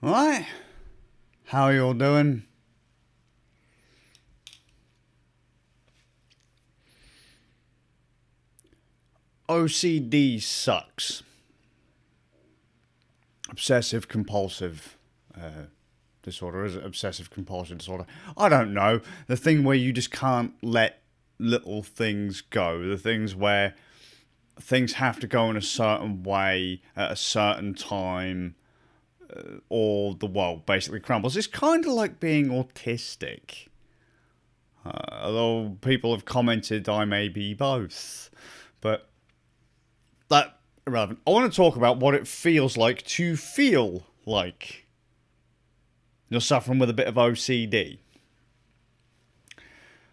Right, how you all doing? OCD sucks. Obsessive compulsive disorder. Is it obsessive compulsive disorder? I don't know. The thing where you just can't let little things go. The things where things have to go in a certain way at a certain time, or the world basically crumbles. It's kind of like being autistic. Although people have commented I may be both. But that irrelevant. I want to talk about what it feels like to feel like you're suffering with a bit of OCD.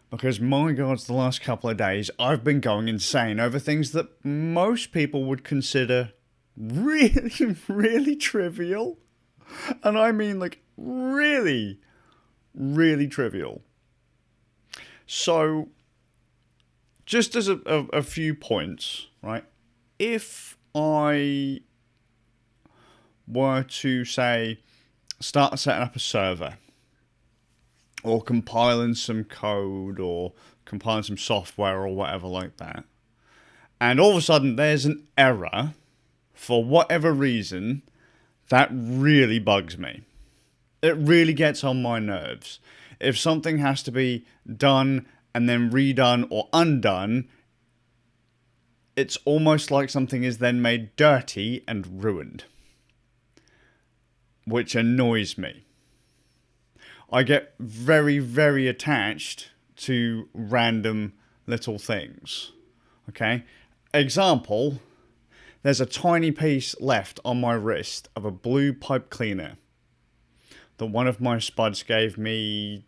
Because my God, the last couple of days I've been going insane over things that most people would consider really, really trivial. And I mean like really, really trivial. So, just as a few points, right? If I were to, say, start setting up a server, or compiling some code, or compiling some software, or whatever like that, and all of a sudden there's an error, for whatever reason, that really bugs me. It really gets on my nerves. If something has to be done and then redone or undone, it's almost like something is then made dirty and ruined, which annoys me. I get very, very attached to random little things. Okay? Example, there's a tiny piece left on my wrist of a blue pipe cleaner that one of my spuds gave me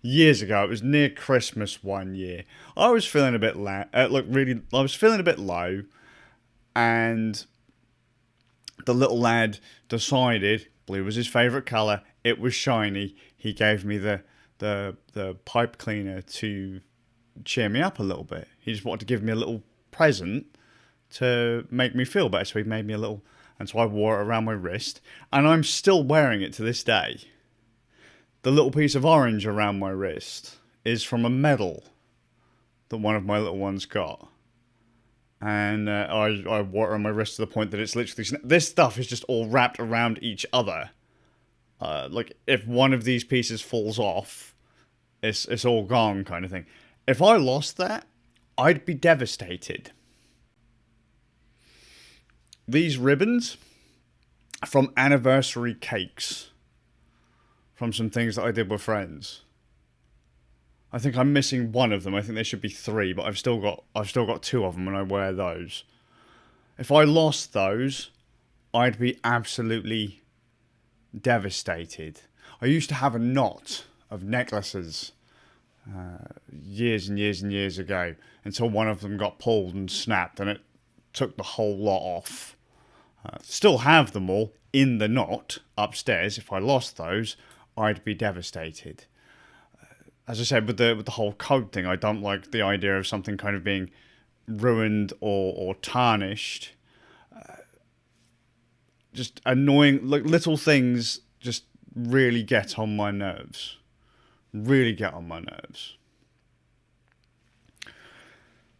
years ago. It was near Christmas one year. I was feeling a bit I was feeling a bit low, and the little lad decided blue was his favourite colour. It was shiny. He gave me the pipe cleaner to cheer me up a little bit. He just wanted to give me a little present to make me feel better. So he made me a little, and so I wore it around my wrist, and I'm still wearing it to this day. The little piece of orange around my wrist is from a medal that one of my little ones got. And I wore it on my wrist to the point that it's literally... This stuff is just all wrapped around each other. Like, if one of these pieces falls off, it's all gone kind of thing. If I lost that, I'd be devastated. These ribbons are from anniversary cakes. From some things that I did with friends. I think I'm missing one of them. I think there should be 3, but I've still got 2 of them, and I wear those. If I lost those, I'd be absolutely devastated. I used to have a knot of necklaces years and years and years ago, until one of them got pulled and snapped, and it took the whole lot off. Still have them all in the knot upstairs. If I lost those, I'd be devastated. As I said, with the whole code thing, I don't like the idea of something kind of being ruined or tarnished. Just annoying, like little things just really get on my nerves. Really get on my nerves.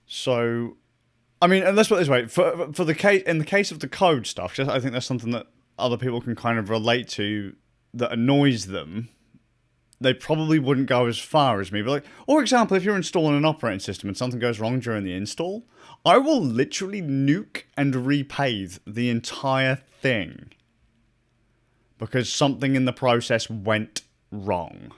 So, I mean, and let's put it this way: for the case, in the case of the code stuff, I think that's something that other people can kind of relate to. That annoys them. They probably wouldn't go as far as me, but like, for example, if you're installing an operating system and something goes wrong during the install, I will literally nuke and repave the entire thing because something in the process went wrong.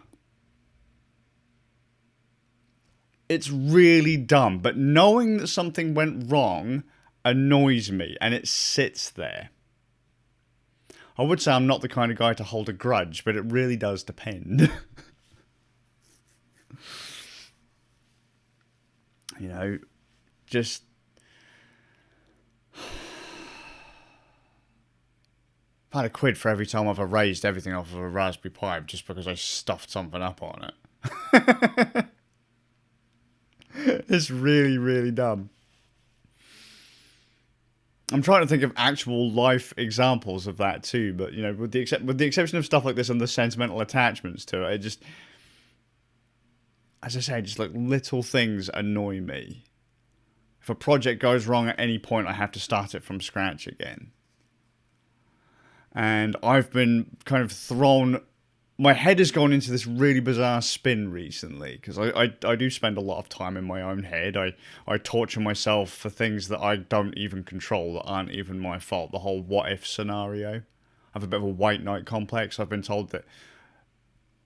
It's really dumb, but knowing that something went wrong annoys me, and it sits there. I would say I'm not the kind of guy to hold a grudge, but it really does depend. You know, just... I've had a quid for every time I've erased everything off of a Raspberry Pi just because I stuffed something up on it. It's really, really dumb. I'm trying to think of actual life examples of that too, but you know, with the exception of stuff like this and the sentimental attachments to it, it just, as I say, just like little things annoy me. If a project goes wrong at any point, I have to start it from scratch again. And I've been kind of thrown. My head has gone into this really bizarre spin recently because I do spend a lot of time in my own head. I torture myself for things that I don't even control, that aren't even my fault. The whole what if scenario. I have a bit of a white knight complex. I've been told that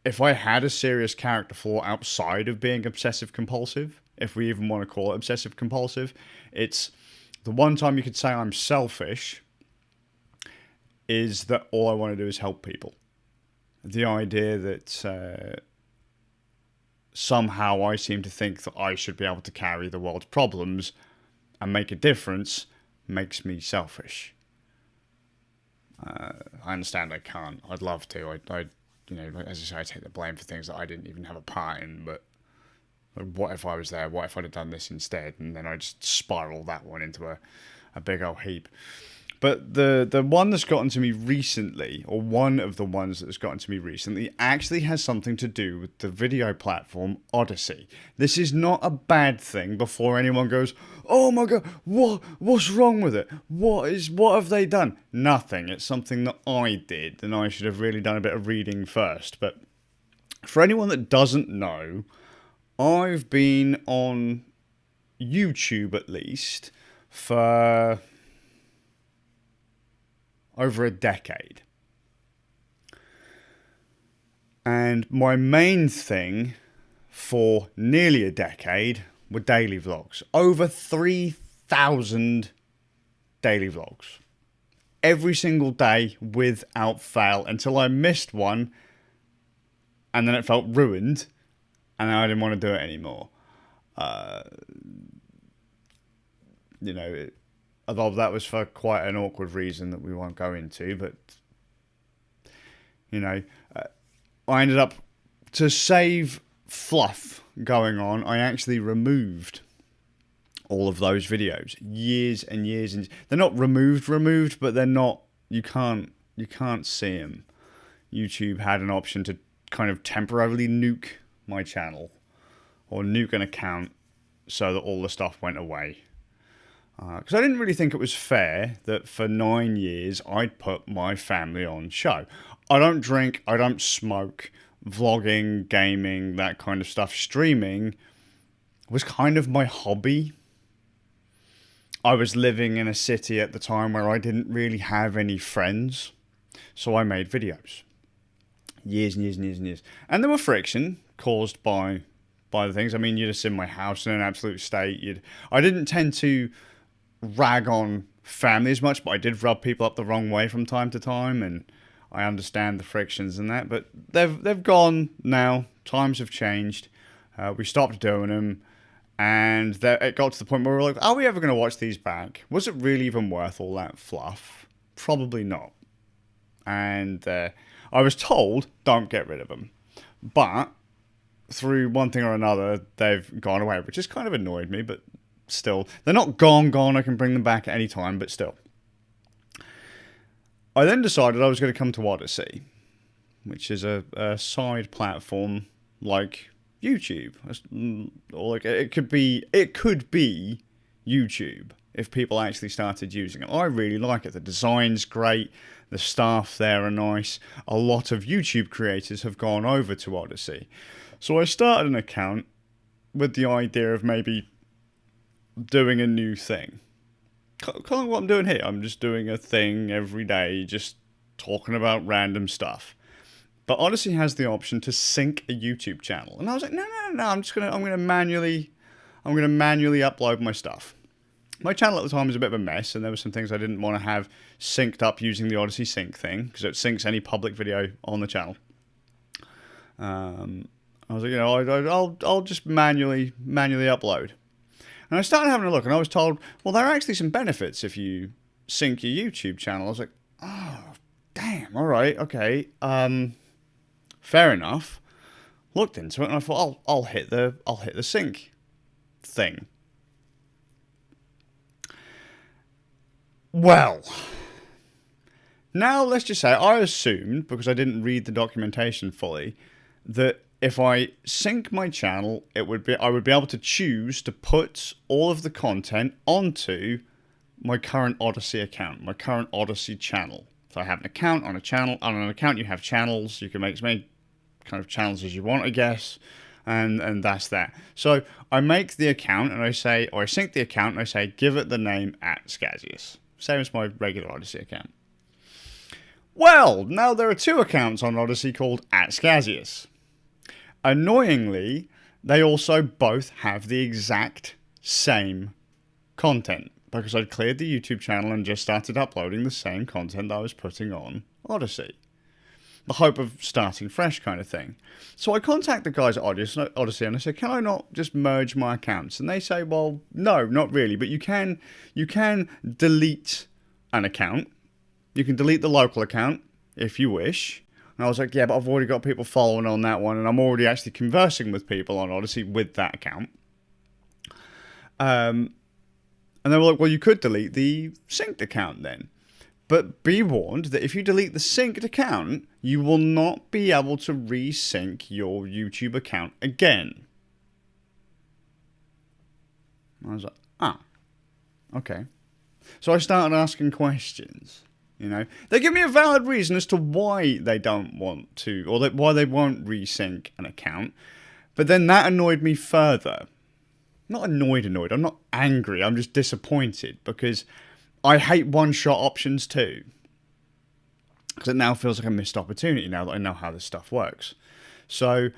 if I had a serious character flaw outside of being obsessive compulsive, if we even want to call it obsessive compulsive, it's the one time you could say I'm selfish is that all I want to do is help people. The idea that somehow I seem to think that I should be able to carry the world's problems and make a difference makes me selfish. I understand I can't. I'd love to. I you know, as I say, I take the blame for things that I didn't even have a part in, but what if I was there? What if I'd have done this instead? And then I just spiral that one into a big old heap. But the one that's gotten to me recently, or one of the ones that's gotten to me recently, actually has something to do with the video platform Odyssey. This is not a bad thing before anyone goes, oh my god, what's wrong with it? What have they done? Nothing. It's something that I did, and I should have really done a bit of reading first. But for anyone that doesn't know, I've been on YouTube at least for over a decade. And my main thing for nearly a decade were daily vlogs. Over 3,000 daily vlogs. Every single day without fail until I missed one and then it felt ruined and I didn't want to do it anymore. You know, although that was for quite an awkward reason that we won't go into, but, you know, I ended up, to save fluff going on, I actually removed all of those videos. Years and years. And they're not removed, but they're not, you can't see them. YouTube had an option to kind of temporarily nuke my channel, or nuke an account, so that all the stuff went away. Because I didn't really think it was fair that for 9 years I'd put my family on show. I don't drink, I don't smoke, vlogging, gaming, that kind of stuff. Streaming was kind of my hobby. I was living in a city at the time where I didn't really have any friends, so I made videos. Years and years and years and years. And there were friction caused by the things. I mean, you'd have seen my house in an absolute state. I didn't tend to rag on family as much, but I did rub people up the wrong way from time to time, and I understand the frictions and that, but they've gone now. Times have changed. We stopped doing them, and it got to the point where we were like, are we ever going to watch these back? Was it really even worth all that fluff? Probably not. And I was told, don't get rid of them. But through one thing or another, they've gone away, which has kind of annoyed me, but still, they're not gone. I can bring them back at any time, but still. I then decided I was going to come to Odyssey, which is a side platform like YouTube, or like it could be YouTube if people actually started using it. I really like it. The design's great. The staff there are nice. A lot of YouTube creators have gone over to Odyssey. So I started an account with the idea of maybe doing a new thing. Kind of what I'm doing here. I'm just doing a thing every day, just talking about random stuff. But Odyssey has the option to sync a YouTube channel, and I was like, no. I'm gonna manually upload my stuff. My channel at the time was a bit of a mess, and there were some things I didn't want to have synced up using the Odyssey sync thing, because it syncs any public video on the channel. I was like, I'll just manually upload. And I started having a look, and I was told, well, there are actually some benefits if you sync your YouTube channel. I was like, oh, damn, all right, okay, fair enough. Looked into it, and I thought, I'll hit the sync thing. Well, now let's just say I assumed, because I didn't read the documentation fully, that if I sync my channel, I would be able to choose to put all of the content onto my current Odyssey account, my current Odyssey channel. So I have an account on a channel. On an account, you have channels. You can make as many kind of channels as you want, I guess. And that's that. So I make the account and I say, or I sync the account and I say, give it the name @Skazius. Same as my regular Odyssey account. Well, now there are two accounts on Odyssey called @Skazius. Annoyingly, they also both have the exact same content, because I'd cleared the YouTube channel and just started uploading the same content that I was putting on Odyssey. The hope of starting fresh kind of thing. So I contact the guys at Odyssey and I say, can I not just merge my accounts? And they say, well, no, not really, but you can delete an account. You can delete the local account if you wish. And I was like, yeah, but I've already got people following on that one, and I'm already actually conversing with people on Odyssey with that account. And they were like, well, you could delete the synced account then. But be warned that if you delete the synced account, you will not be able to resync your YouTube account again. I was like, okay. So I started asking questions. You know, they give me a valid reason as to why they don't want to, or why they won't resync an account. But then that annoyed me further. Not annoyed. I'm not angry. I'm just disappointed, because I hate one-shot options too. Because it now feels like a missed opportunity now that I know how this stuff works. So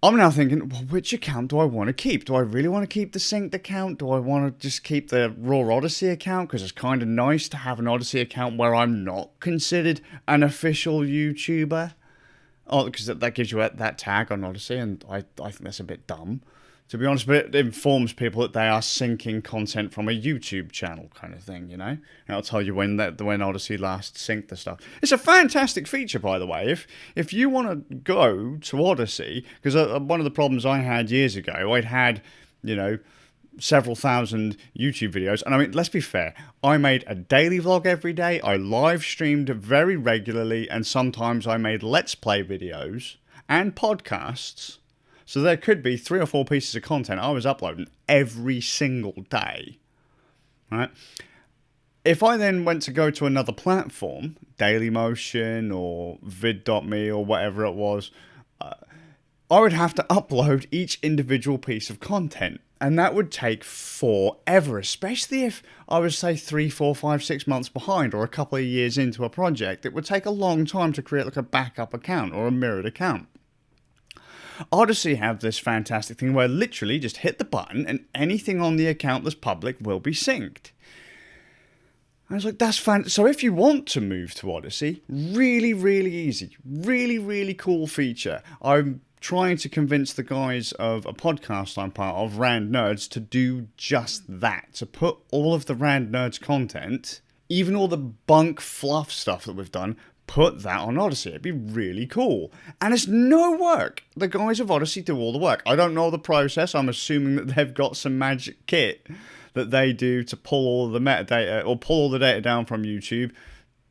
I'm now thinking, well, which account do I want to keep? Do I really want to keep the synced account? Do I want to just keep the raw Odyssey account? Because it's kind of nice to have an Odyssey account where I'm not considered an official YouTuber. Oh, because that gives you that tag on Odyssey, and I think that's a bit dumb, to be honest, but it informs people that they are syncing content from a YouTube channel kind of thing, you know? And it'll tell you when Odyssey last synced the stuff. It's a fantastic feature, by the way. If you want to go to Odyssey, because one of the problems I had years ago, I'd had, you know, several thousand YouTube videos. And I mean, let's be fair, I made a daily vlog every day. I live streamed very regularly, and sometimes I made Let's Play videos and podcasts. So there could be 3 or 4 pieces of content I was uploading every single day, right? If I then went to go to another platform, Dailymotion or vid.me or whatever it was, I would have to upload each individual piece of content. And that would take forever, especially if I was, say, 3, 4, 5, 6 months behind, or a couple of years into a project. It would take a long time to create like a backup account or a mirrored account. Odyssey have this fantastic thing where literally just hit the button and anything on the account that's public will be synced. I was like, that's fantastic. So if you want to move to Odyssey, really, really easy. Really, really cool feature. I'm trying to convince the guys of a podcast I'm part of, Rand Nerds, to do just that. To put all of the Rand Nerds content, even all the bunk fluff stuff that we've done, put that on Odyssey. It'd be really cool. And it's no work. The guys of Odyssey do all the work. I don't know the process. I'm assuming that they've got some magic kit that they do to pull all of the metadata, or pull all the data down from YouTube,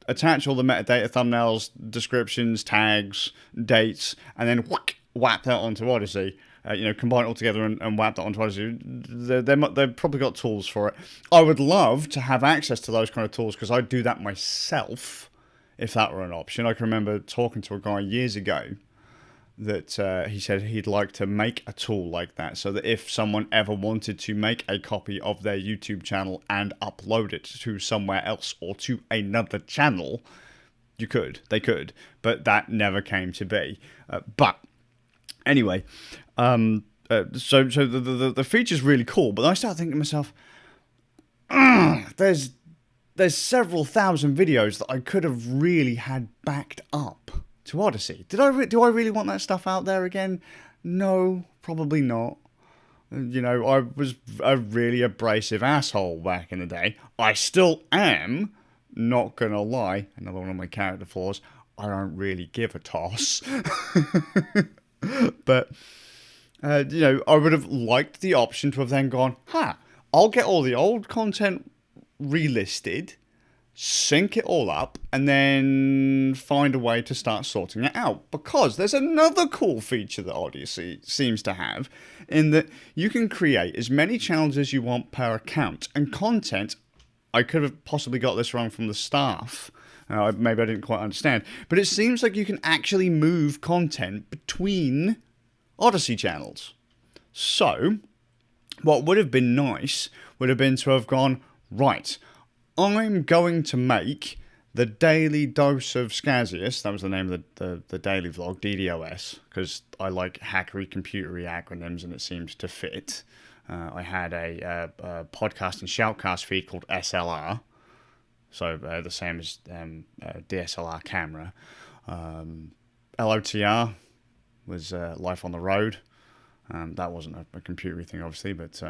attach all the metadata, thumbnails, descriptions, tags, dates, and then whap that onto Odyssey. Combine it all together and whap that onto Odyssey. They've probably got tools for it. I would love to have access to those kind of tools, because I'd do that myself if that were an option. I can remember talking to a guy years ago that he said he'd like to make a tool like that, so that if someone ever wanted to make a copy of their YouTube channel and upload it to somewhere else or to another channel, they could, but that never came to be. But anyway, so the feature's really cool, but I started thinking to myself, there's several thousand videos that I could have really had backed up to Odyssey. Do I really want that stuff out there again? No, probably not. I was a really abrasive asshole back in the day. I still am, not gonna lie. Another one of my character flaws. I don't really give a toss. But, I would have liked the option to have then gone, I'll get all the old content relisted, sync it all up, and then find a way to start sorting it out. Because there's another cool feature that Odyssey seems to have, in that you can create as many channels as you want per account, and content. I could have possibly got this wrong from the staff. Maybe I didn't quite understand. But it seems like you can actually move content between Odyssey channels. So, what would have been nice would have been to have gone, right, I'm going to make the Daily Dose of Scazius. That was the name of the daily vlog, DDoS, because I like hackery, computery acronyms and it seems to fit. I had a podcast and shoutcast feed called SLR, so the same as DSLR camera. LOTR was Life on the Road. That wasn't a computery thing, obviously, but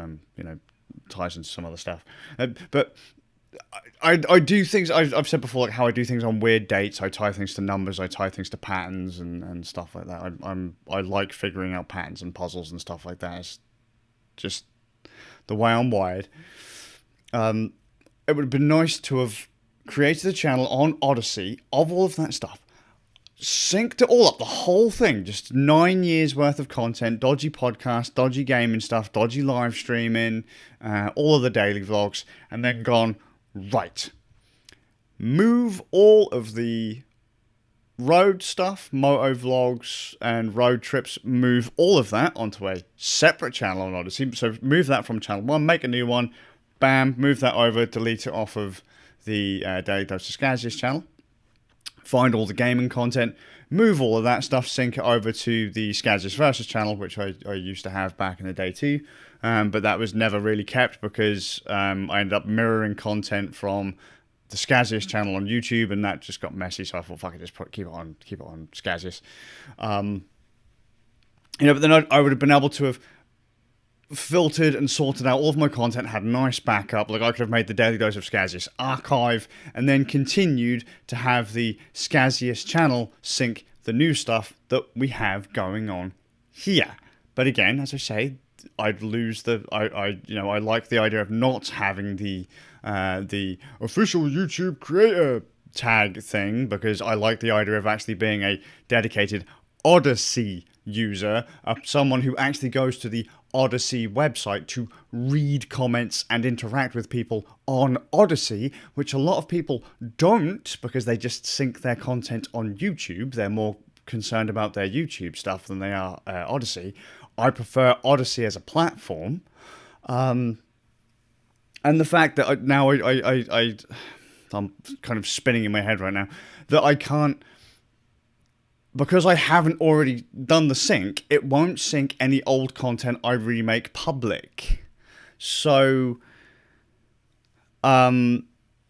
ties into some other stuff. But I do things. I've said before, like how I do things on weird dates. I tie things to numbers. I tie things to patterns and stuff like that. I like figuring out patterns and puzzles and stuff like that. It's just the way I'm wired. It would have been nice to have created a channel on Odyssey of all of that stuff, synced it all up, the whole thing, just 9 years worth of content, dodgy podcasts, dodgy gaming stuff, dodgy live streaming, all of the daily vlogs, and then gone, right, move all of the road stuff, moto vlogs and road trips, move all of that onto a separate channel on Odyssey. So move that from channel 1, make a new one, bam, move that over, delete it off of the Daily Dose of Scazius channel, find all the gaming content, move all of that stuff, sync it over to the Scazius Versus channel, which I used to have back in the day too, but that was never really kept because I ended up mirroring content from the Scazius channel on YouTube, and that just got messy. So I thought, fuck it, just keep it on Scazius. But then I would have been able to have filtered and sorted out all of my content, had nice backup. Like I could have made the Daily Dose of Scazius archive, and then continued to have the Scazius channel sync the new stuff that we have going on here. But again, as I say, I'd lose the. I like the idea of not having the official YouTube creator tag thing, because I like the idea of actually being a dedicated Odyssey user, someone who actually goes to the Odyssey website to read comments and interact with people on Odyssey, which a lot of people don't because they just sync their content on YouTube. They're more concerned about their YouTube stuff than they are Odyssey. I prefer Odyssey as a platform. And the fact that I'm kind of spinning in my head right now, that I can't, because I haven't already done the sync, it won't sync any old content I remake public. So, now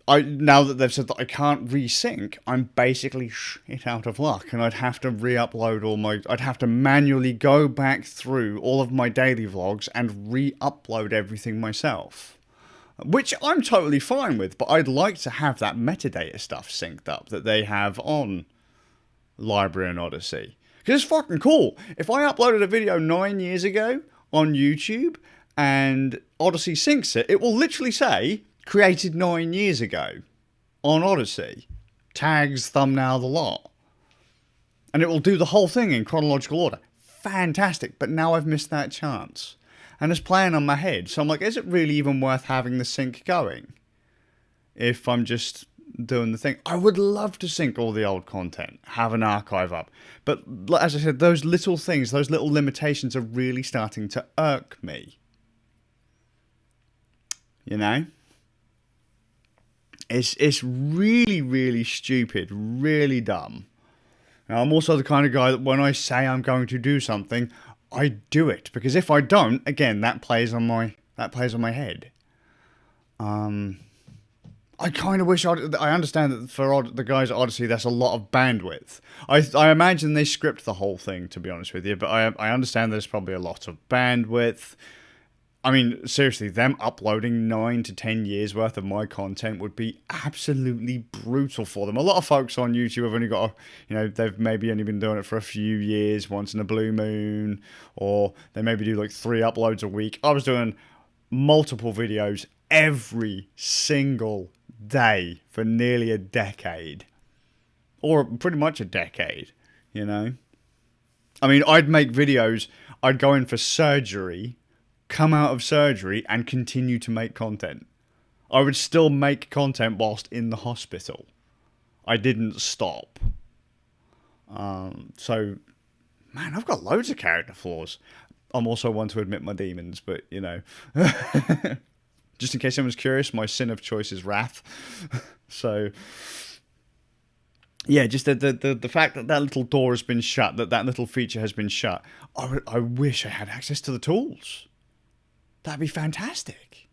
that they've said that I can't resync, I'm basically shit out of luck, and I'd have to re-upload I'd have to manually go back through all of my daily vlogs and re-upload everything myself. Which I'm totally fine with, but I'd like to have that metadata stuff synced up that they have on Library and Odyssey. Because it's fucking cool. If I uploaded a video 9 years ago on YouTube and Odyssey syncs it, it will literally say, created 9 years ago on Odyssey. Tags, thumbnail, the lot. And it will do the whole thing in chronological order. Fantastic, but now I've missed that chance. And it's playing on my head. So I'm like, is it really even worth having the sync going? If I'm just doing the thing. I would love to sync all the old content, have an archive up. But as I said, those little things, those little limitations are really starting to irk me. You know? It's really, really stupid, really dumb. Now, I'm also the kind of guy that when I say I'm going to do something, I do it. Because if I don't, again, that plays on my head. I kind of wish I understand that for the guys at Odyssey, that's a lot of bandwidth. I imagine they script the whole thing, to be honest with you, but I understand there's probably a lot of bandwidth. I mean, seriously, them uploading 9 to 10 years worth of my content would be absolutely brutal for them. A lot of folks on YouTube have only got, they've maybe only been doing it for a few years, once in a blue moon, or they maybe do like 3 uploads a week. I was doing multiple videos every single day for nearly a decade. Or pretty much a decade, you know? I mean, I'd make videos, I'd go in for surgery, come out of surgery, and continue to make content. I would still make content whilst in the hospital. I didn't stop. So, man, I've got loads of character flaws. I'm also one to admit my demons, but, you know. Just in case anyone's curious, my sin of choice is wrath. So, yeah, just the fact that that little door has been shut, that little feature has been shut. I wish I had access to the tools. That'd be fantastic.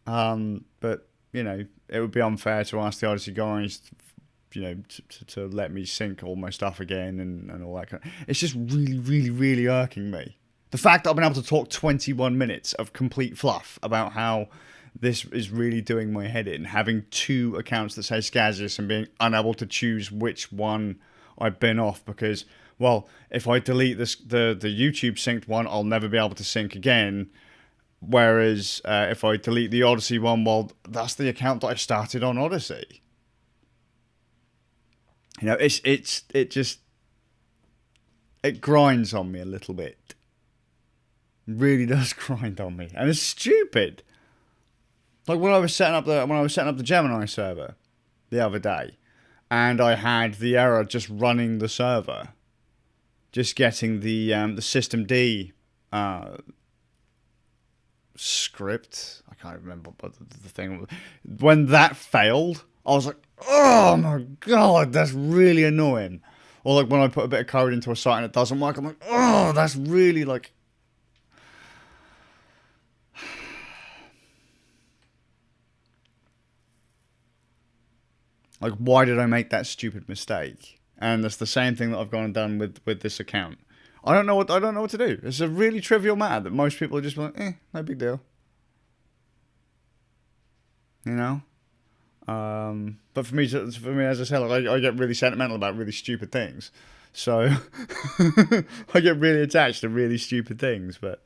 But, you know, it would be unfair to ask the Odyssey guys, you know, to let me sync all my stuff again and all that kind of... It's just really, really, really irking me. The fact that I've been able to talk 21 minutes of complete fluff about how this is really doing my head in, having two accounts that say Skazis and being unable to choose which one I've been off because, well, if I delete this, the YouTube synced one, I'll never be able to sync again. Whereas if I delete the Odyssey one, well, that's the account that I started on Odyssey. You know, it grinds on me a little bit. It really does grind on me, and it's stupid. Like when I was setting up the Gemini server the other day, and I had the error just running the server, just getting the systemd script. I can't remember what the thing was. When that failed, I was like, oh my god, that's really annoying. Or like when I put a bit of code into a site and it doesn't work, I'm like, oh, that's really like... Like, why did I make that stupid mistake? And that's the same thing that I've gone and done with this account. I don't know what to do. It's a really trivial matter that most people are just like, no big deal. You know? But for me, as I said, like, I get really sentimental about really stupid things. So I get really attached to really stupid things. But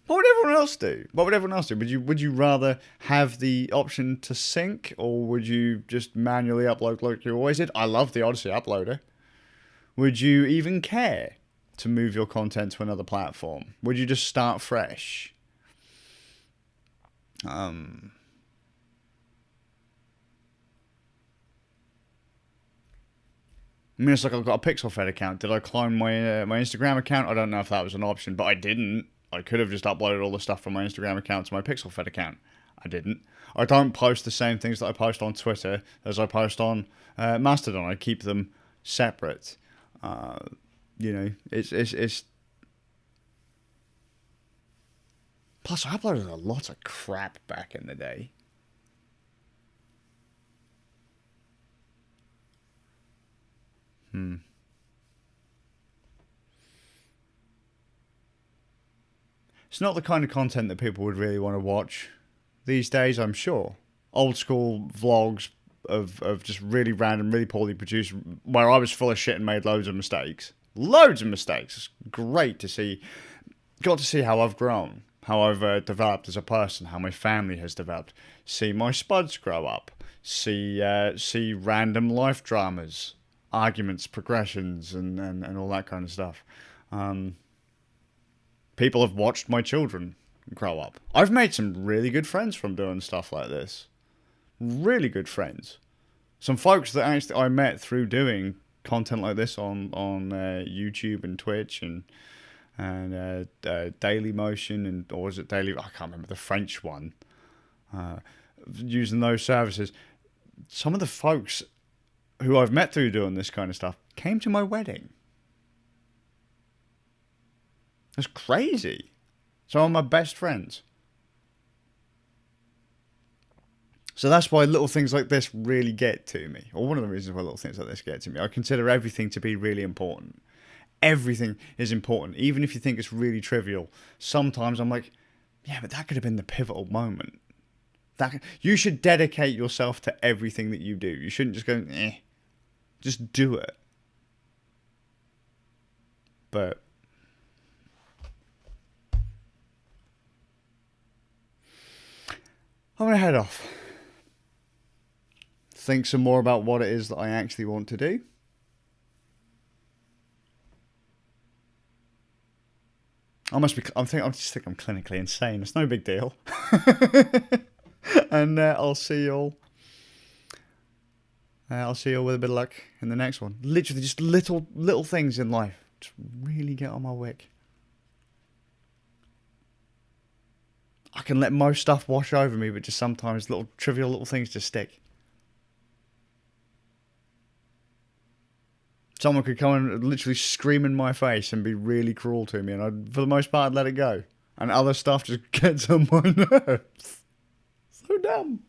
what would everyone else do? What would everyone else do? Would you rather have the option to sync, or would you just manually upload like you always did? I love the Odyssey uploader. Would you even care to move your content to another platform? Would you just start fresh? I mean, it's like I've got a Pixel Fed account. Did I clone my Instagram account? I don't know if that was an option, but I didn't. I could have just uploaded all the stuff from my Instagram account to my Pixel Fed account. I didn't. I don't post the same things that I post on Twitter as I post on Mastodon. I keep them separate. You know, it's. Plus, I uploaded a lot of crap back in the day. It's not the kind of content that people would really want to watch these days, I'm sure. Old school vlogs of just really random, really poorly produced, where I was full of shit and made loads of mistakes. Loads of mistakes. It's great to see. Got to see how I've grown, how I've developed as a person, how my family has developed. See my spuds grow up. See random life dramas, arguments, progressions, and all that kind of stuff. People have watched my children grow up. I've made some really good friends from doing stuff like this. Really good friends. Some folks that actually I met through doing content like this on YouTube and Twitch and Daily Motion and, or was it Daily? I can't remember the French one. Using those services, some of the folks who I've met through doing this kind of stuff came to my wedding. That's crazy. Some of my best friends. So that's why little things like this really get to me. Or one of the reasons why little things like this get to me. I consider everything to be really important. Everything is important. Even if you think it's really trivial. Sometimes I'm like, yeah, but that could have been the pivotal moment. You should dedicate yourself to everything that you do. You shouldn't just go, just do it. But I'm going to head off. Think some more about what it is that I actually want to do. I just think I'm clinically insane. It's no big deal. And I'll see you all. I'll see you all with a bit of luck in the next one. Literally, just little things in life just really get on my wick. I can let most stuff wash over me, but just sometimes trivial little things just stick. Someone could come and literally scream in my face and be really cruel to me, and for the most part, I'd let it go. And other stuff just gets on my nerves. So dumb.